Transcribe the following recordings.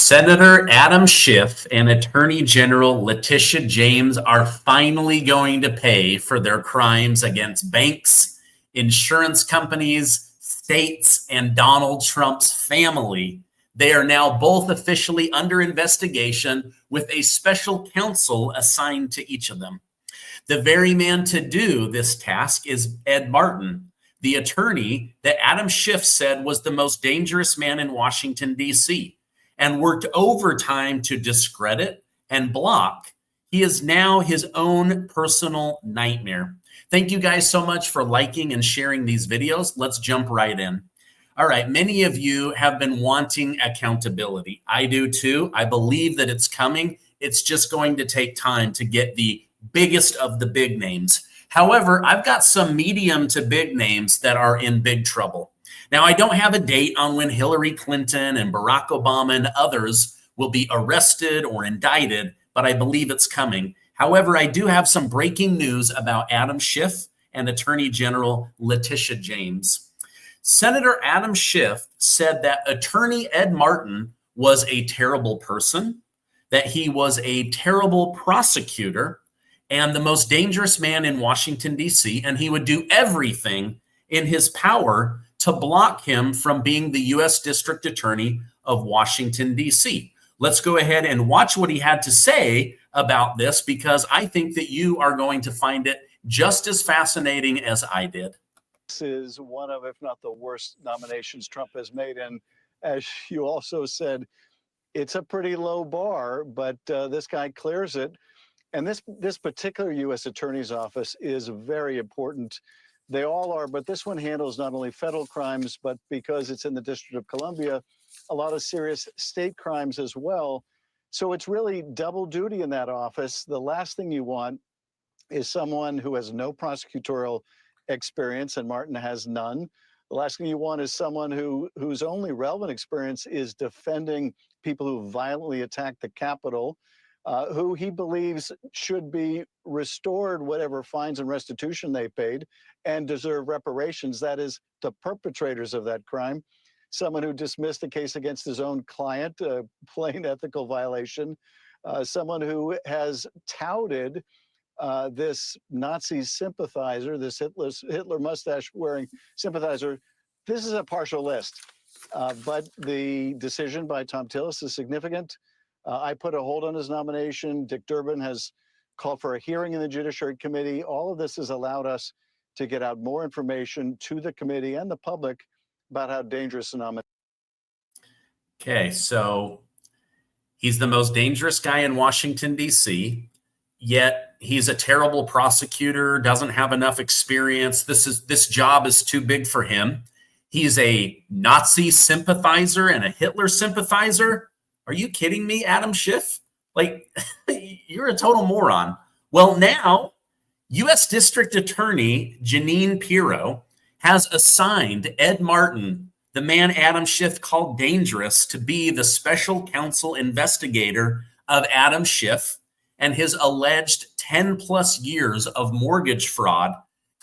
Senator Adam Schiff and Attorney General Letitia James are finally going to pay for their crimes against banks, insurance companies, states, and Donald Trump's family. They are now both officially under investigation with a special counsel assigned to each of them. The very man to do this task is Ed Martin, the attorney that Adam Schiff said was the most dangerous man in Washington, D.C., and worked overtime to discredit and block. He is now his own personal nightmare. Thank you guys so much for liking and sharing these videos. Let's jump right in. All right, many of you have been wanting accountability. I do too. I believe that it's coming. It's just going to take time to get the biggest of the big names. However, I've got some medium to big names that are in big trouble. Now, I don't have a date on when Hillary Clinton and Barack Obama and others will be arrested or indicted, but I believe it's coming. However, I do have some breaking news about Adam Schiff and Attorney General Letitia James. Senator Adam Schiff said that Attorney Ed Martin was a terrible person, that he was a terrible prosecutor, and the most dangerous man in Washington, D.C., and he would do everything in his power to block him from being the U.S. District Attorney of Washington, D.C. Let's go ahead and watch what he had to say about this, because I think that you are going to find it just as fascinating as I did. This is one of, if not the worst nominations Trump has made. And as you also said, it's a pretty low bar, but this guy clears it. And this particular U.S. Attorney's Office is very important. They all are, but this one handles not only federal crimes, but because it's in the District of Columbia, a lot of serious state crimes as well. So it's really double duty in that office. The last thing you want is someone who has no prosecutorial experience, and Martin has none. The last thing you want is someone whose only relevant experience is defending people who violently attacked the Capitol, who he believes should be restored whatever fines and restitution they paid and deserve reparations. That is, the perpetrators of that crime. Someone who dismissed a case against his own client, a plain ethical violation. Someone who has touted this Nazi sympathizer, this Hitler mustache-wearing sympathizer. This is a partial list, but the decision by Tom Tillis is significant. I put a hold on his nomination. Dick Durbin has called for a hearing in the Judiciary Committee. All of this has allowed us to get out more information to the committee and the public about how dangerous the nomination. Okay, so he's the most dangerous guy in Washington, D.C., yet he's a terrible prosecutor, doesn't have enough experience. This job is too big for him. He's a Nazi sympathizer and a Hitler sympathizer. Are you kidding me, Adam Schiff? Like, you're a total moron. Well, now, U.S. District Attorney Jeanine Pirro has assigned Ed Martin, the man Adam Schiff called dangerous, to be the special counsel investigator of Adam Schiff and his alleged 10-plus years of mortgage fraud,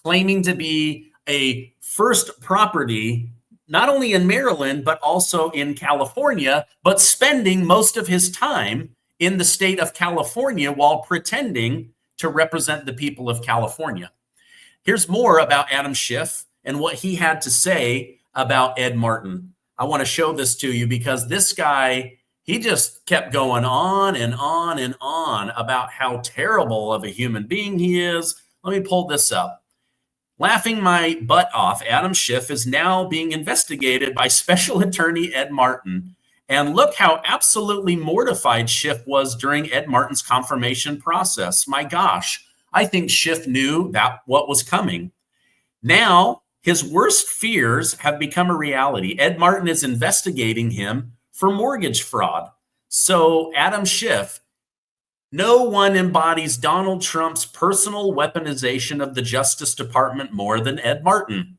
claiming to be a first property not only in Maryland, but also in California, but spending most of his time in the state of California while pretending to represent the people of California. Here's more about Adam Schiff and what he had to say about Ed Martin. I want to show this to you because this guy, he just kept going on and on and on about how terrible of a human being he is. Let me pull this up. Laughing my butt off, Adam Schiff is now being investigated by Special Attorney Ed Martin. And look how absolutely mortified Schiff was during Ed Martin's confirmation process. My gosh, I think Schiff knew that what was coming. Now, his worst fears have become a reality. Ed Martin is investigating him for mortgage fraud. So, Adam Schiff, no one embodies Donald Trump's personal weaponization of the Justice Department more than Ed Martin.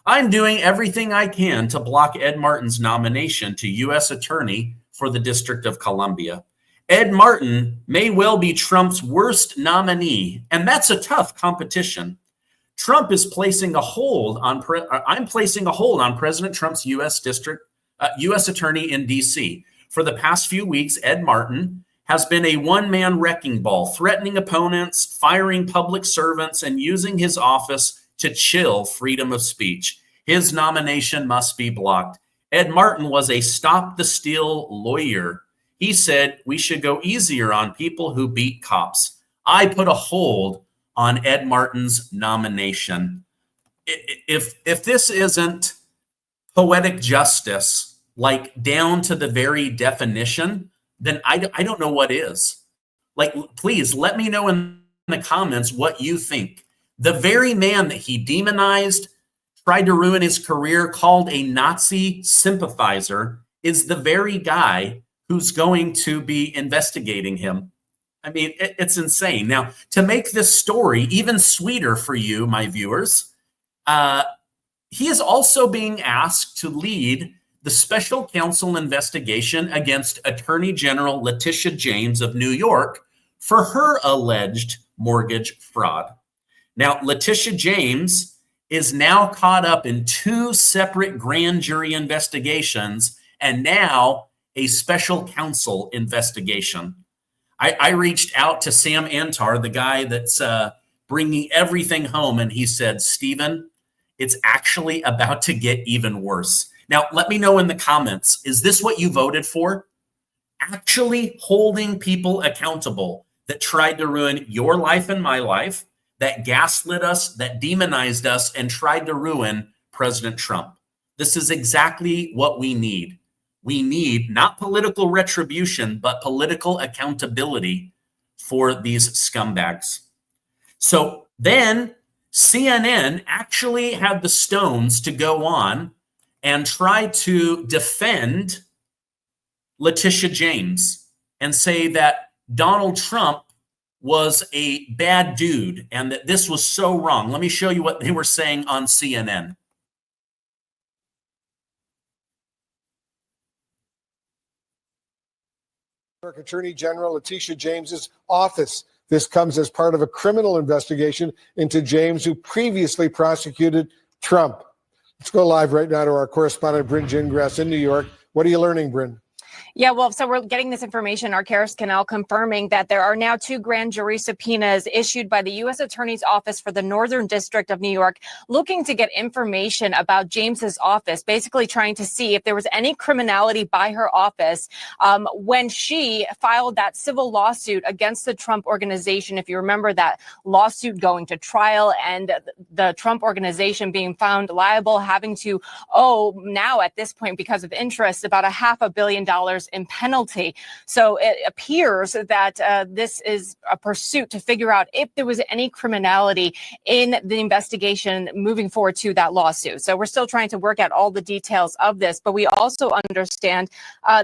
I'm doing everything I can to block Ed Martin's nomination to U.S. Attorney for the District of Columbia. Ed Martin may well be Trump's worst nominee, and that's a tough competition. Trump is placing a hold on, I'm placing a hold on President Trump's U.S. Attorney in D.C. For the past few weeks, Ed Martin has been a one-man wrecking ball, threatening opponents, firing public servants, and using his office to chill freedom of speech. His nomination must be blocked. Ed Martin was a stop the steal lawyer. He said we should go easier on people who beat cops. I put a hold on Ed Martin's nomination. If this isn't poetic justice, like down to the very definition, then I don't know what is. Like, please let me know in the comments what you think. The very man that he demonized, tried to ruin his career, called a Nazi sympathizer, is the very guy who's going to be investigating him. I mean, it's insane. Now, to make this story even sweeter for you, my viewers, he is also being asked to lead the special counsel investigation against Attorney General Letitia James of New York for her alleged mortgage fraud. Now, Letitia James is now caught up in two separate grand jury investigations and now a special counsel investigation. I reached out to Sam Antar, the guy that's bringing everything home, and he said, Stephen, it's actually about to get even worse. Now, let me know in the comments, is this what you voted for? Actually holding people accountable that tried to ruin your life and my life, that gaslit us, that demonized us, and tried to ruin President Trump. This is exactly what we need. We need not political retribution, but political accountability for these scumbags. So then CNN actually had the stones to go on and try to defend Letitia James and say that Donald Trump was a bad dude and that this was so wrong. Let me show you what they were saying on CNN. Attorney General Letitia James's office. This comes as part of a criminal investigation into James, who previously prosecuted Trump. Let's go live right now to our correspondent, Bryn Gingras in New York. What are you learning, Bryn? Yeah, well, so we're getting this information, our Karis Canal confirming that there are now two grand jury subpoenas issued by the U.S. Attorney's Office for the Northern District of New York, looking to get information about James's office, basically trying to see if there was any criminality by her office when she filed that civil lawsuit against the Trump organization. If you remember that lawsuit going to trial and the Trump organization being found liable, having to owe now at this point, because of interest, about $500 million in penalty. So it appears that this is a pursuit to figure out if there was any criminality in the investigation moving forward to that lawsuit. So we're still trying to work out all the details of this, but we also understand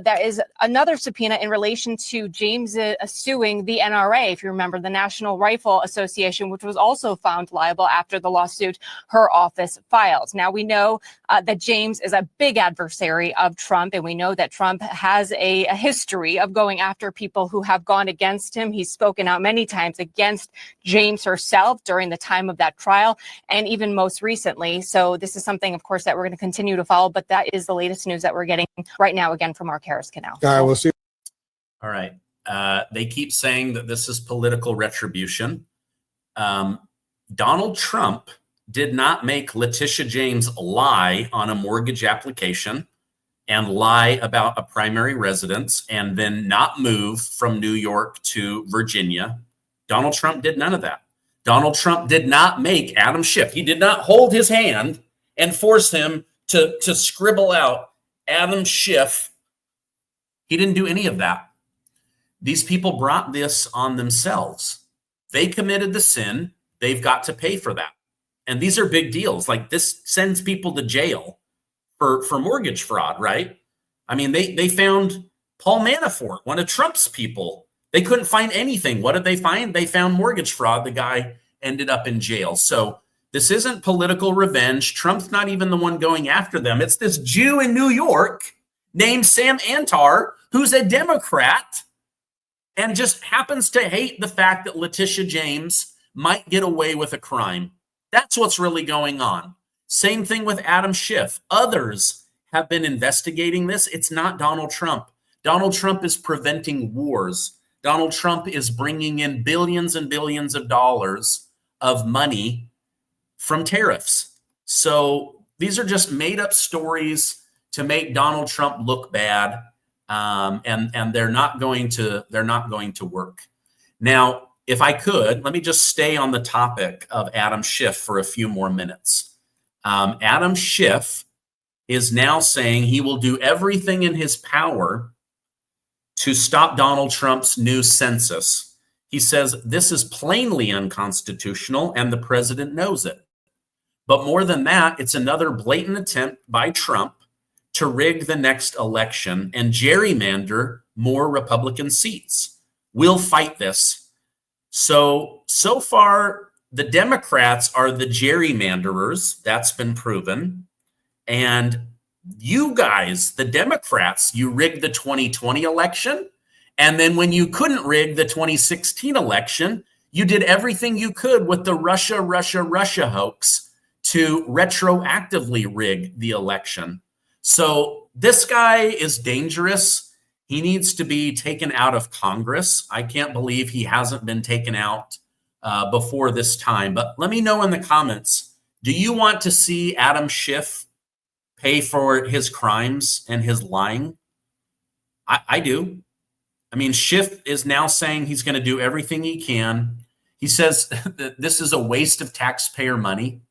there is another subpoena in relation to James suing the NRA, if you remember, the National Rifle Association, which was also found liable after the lawsuit her office filed. Now, we know that James is a big adversary of Trump, and we know that Trump has a history of going after people who have gone against him. He's spoken out many times against James herself during the time of that trial, and even most recently. So this is something, of course, that we're going to continue to follow, but that is the latest news that we're getting right now, again, from our Karis Canal. We'll see. All right. They keep saying that this is political retribution. Donald Trump did not make Letitia James lie on a mortgage application and lie about a primary residence and then not move from New York to Virginia. Donald Trump did none of that. Donald Trump did not make Adam Schiff. He did not hold his hand and force him to scribble out Adam Schiff. He didn't do any of that. These people brought this on themselves. They committed the sin. They've got to pay for that. And these are big deals. Like, this sends people to jail for mortgage fraud, right? I mean, they found Paul Manafort, one of Trump's people. They couldn't find anything. What did they find? They found mortgage fraud. The guy ended up in jail. So this isn't political revenge. Trump's not even the one going after them. It's this Jew in New York named Sam Antar, who's a Democrat and just happens to hate the fact that Letitia James might get away with a crime. That's what's really going on. Same thing with Adam Schiff. Others have been investigating this. It's not Donald Trump. Donald Trump is preventing wars. Donald Trump is bringing in billions and billions of dollars of money from tariffs. So these are just made up stories to make Donald Trump look bad, and they're not going to work. Now, if I could, let me just stay on the topic of Adam Schiff for a few more minutes. Adam Schiff is now saying he will do everything in his power to stop Donald Trump's new census. He says this is plainly unconstitutional and the president knows it. But more than that, it's another blatant attempt by Trump to rig the next election and gerrymander more Republican seats. We'll fight this. So far, the Democrats are the gerrymanderers. That's been proven. And you guys, the Democrats, you rigged the 2020 election. And then when you couldn't rig the 2016 election, you did everything you could with the Russia hoax to retroactively rig the election. So this guy is dangerous. He needs to be taken out of Congress. I can't believe he hasn't been taken out before this time. But let me know in the comments, do you want to see Adam Schiff pay for his crimes and his lying? I do. I mean, Schiff is now saying he's going to do everything he can. He says that this is a waste of taxpayer money.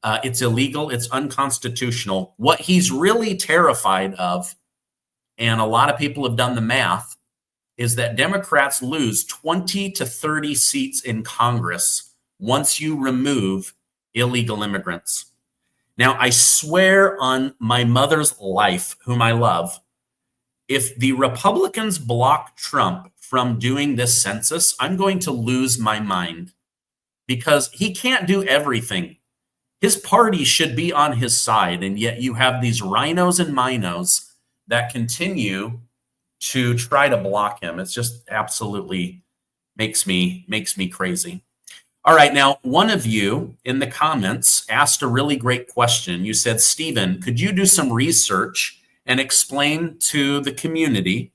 It's illegal. It's unconstitutional. What he's really terrified of, and a lot of people have done the math, is that Democrats lose 20 to 30 seats in Congress once you remove illegal immigrants. Now, I swear on my mother's life, whom I love, if the Republicans block Trump from doing this census, I'm going to lose my mind because he can't do everything. His party should be on his side, and yet you have these rhinos and minos that continue to try to block him. It's just absolutely makes me crazy. All right, now one of you in the comments asked a really great question. You said, Stephen, could you do some research and explain to the community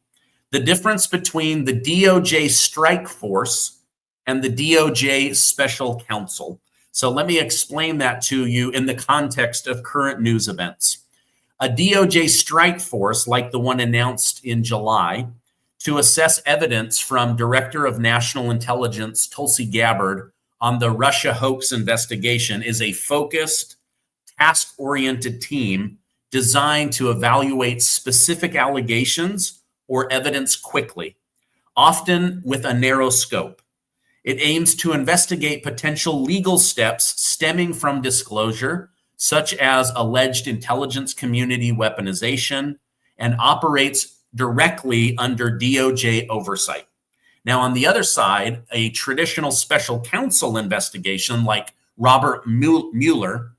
the difference between the DOJ strike force and the DOJ special counsel? So let me explain that to you in the context of current news events. A DOJ strike force, like the one announced in July, to assess evidence from Director of National Intelligence Tulsi Gabbard on the Russia hoax investigation, is a focused, task-oriented team designed to evaluate specific allegations or evidence quickly, often with a narrow scope. It aims to investigate potential legal steps stemming from disclosure, such as alleged intelligence community weaponization, and operates directly under DOJ oversight. Now, on the other side, a traditional special counsel investigation like Robert Mueller,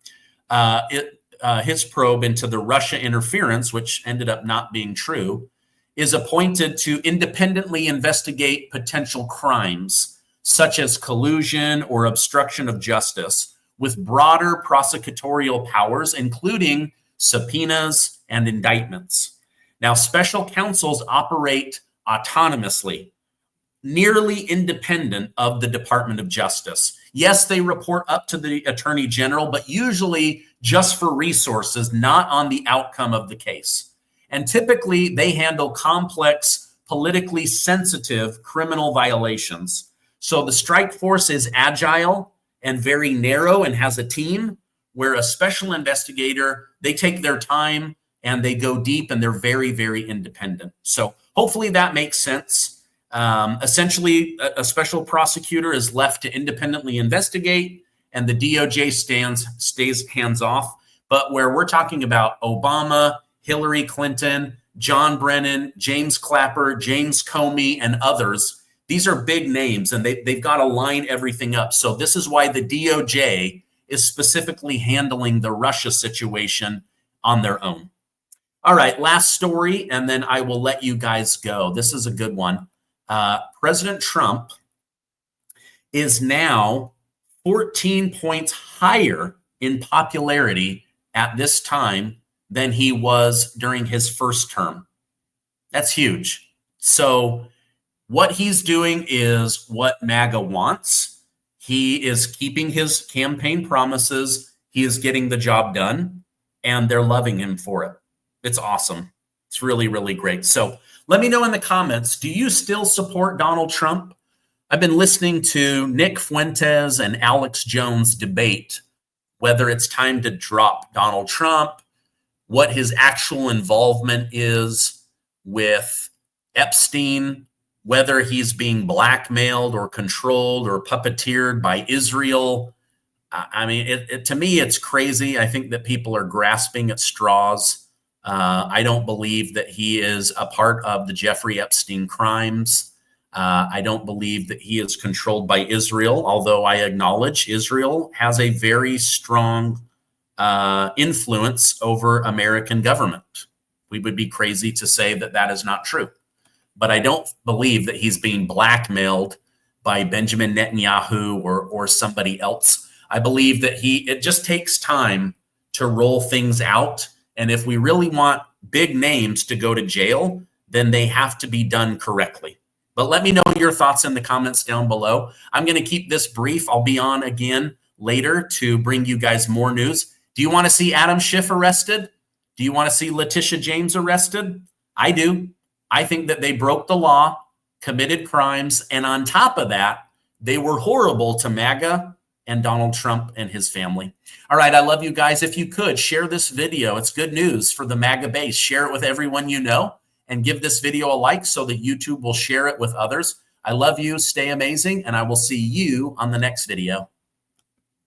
his probe into the Russia interference, which ended up not being true, is appointed to independently investigate potential crimes, such as collusion or obstruction of justice, with broader prosecutorial powers, including subpoenas and indictments. Now, special counsels operate autonomously, nearly independent of the Department of Justice. Yes, they report up to the Attorney General, but usually just for resources, not on the outcome of the case. And typically, they handle complex, politically sensitive criminal violations. So the strike force is agile and very narrow and has a team, where a special investigator, they take their time and they go deep and they're very, very independent. So hopefully that makes sense. Essentially, a special prosecutor is left to independently investigate, and the DOJ stays hands off. But where we're talking about Obama, Hillary Clinton, John Brennan, James Clapper, James Comey, and others, these are big names, and they've got to line everything up. So this is why the DOJ is specifically handling the Russia situation on their own. All right, last story, and then I will let you guys go. This is a good one. President Trump is now 14 points higher in popularity at this time than he was during his first term. That's huge. So what he's doing is what MAGA wants. He is keeping his campaign promises. He is getting the job done, and they're loving him for it. It's awesome. It's really, really great. So let me know in the comments, do you still support Donald Trump? I've been listening to Nick Fuentes and Alex Jones debate whether it's time to drop Donald Trump, what his actual involvement is with Epstein, whether he's being blackmailed or controlled or puppeteered by Israel. I mean, to me, it's crazy. I think that people are grasping at straws. I don't believe that he is a part of the Jeffrey Epstein crimes. I don't believe that he is controlled by Israel, although I acknowledge Israel has a very strong influence over American government. We would be crazy to say that that is not true. But I don't believe that he's being blackmailed by Benjamin Netanyahu or somebody else. I believe that it just takes time to roll things out. And if we really want big names to go to jail, then they have to be done correctly. But let me know your thoughts in the comments down below. I'm going to keep this brief. I'll be on again later to bring you guys more news. Do you want to see Adam Schiff arrested? Do you want to see Letitia James arrested? I do. I think that they broke the law, committed crimes, and on top of that, they were horrible to MAGA and Donald Trump and his family. All right, I love you guys. If you could, share this video. It's good news for the MAGA base. Share it with everyone you know and give this video a like so that YouTube will share it with others. I love you. Stay amazing, and I will see you on the next video.